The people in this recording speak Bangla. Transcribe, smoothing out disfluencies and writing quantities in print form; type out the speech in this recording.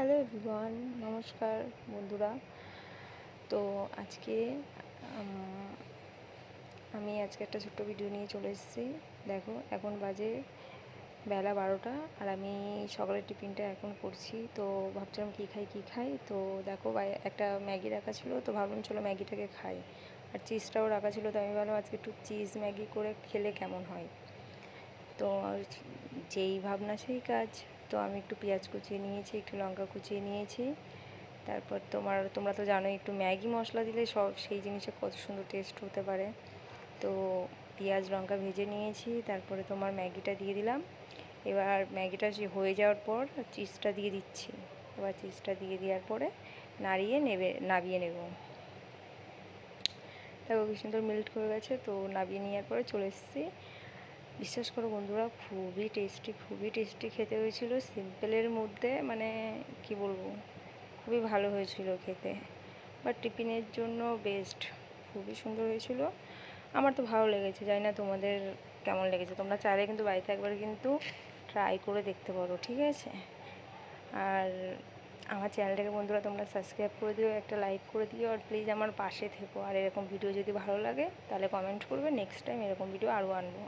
হ্যালো এভরিওয়ান, নমস্কার বন্ধুরা। তো আজকে আমি একটা ছোট্ট ভিডিও নিয়ে চলে এসেছি। দেখো, এখন বাজে বেলা 12টা আর আমি সকালের টিফিনটা এখন করছি। তো ভাবছিলাম কী খাই। তো দেখো, একটা ম্যাগি রাখা ছিল, তো ভাবলাম চলো ম্যাগিটাকে খাই। আর চিজটাও রাখা ছিল, তো আমি ভাবলাম আজকে একটু চিজ ম্যাগি করে খেলে কেমন হয়। তো যেই ভাবনা সেই কাজ। তো আমি একটু পেঁয়াজ কুচিয়ে নিয়েছি, একটু লঙ্কা কুচিয়ে নিয়েছি। তারপর তোমরা তো জানোই, একটু ম্যাগি মশলা দিলে সেই জিনিসে কত সুন্দর টেস্ট হতে পারে। তো পেঁয়াজ লঙ্কা ভেজে নিয়েছি, তারপরে তোমার ম্যাগিটা দিয়ে দিলাম। এবার ম্যাগিটা হয়ে যাওয়ার পর চিজটা দিয়ে দিচ্ছি। এবার চিজটা দিয়ে দেওয়ার পরে নাবিয়ে নেব। দেখো কি সুন্দর মেল্ট হয়ে গেছে। তো নাবিয়ে নেওয়ার পরে চলে এসেছি। বিশ্বাস করো বন্ধুরা, খুবই টেস্টি খেতে হয়েছিল। সিম্পলের মধ্যে মানে কি বলবো, খুবই ভালো হয়েছিল খেতে। বাট টিফিনের জন্য বেস্ট, খুবই সুন্দর হয়েছিল। আমার তো ভালো লেগেছে, জানি না তোমাদের কেমন লেগেছে। তোমরা চাইলে কিন্তু বাড়িতে একবার কিন্তু ট্রাই করে দেখতে পারো, ঠিক আছে? আর আমার চ্যানেলটাকে বন্ধুরা তোমরা সাবস্ক্রাইব করে দিও, একটা লাইক করে দিও, আর প্লিজ আমার পাশে থেকো। আর এরকম ভিডিও যদি ভালো লাগে তাহলে কমেন্ট করবে, নেক্সট টাইম এরকম ভিডিও আরও আনবো।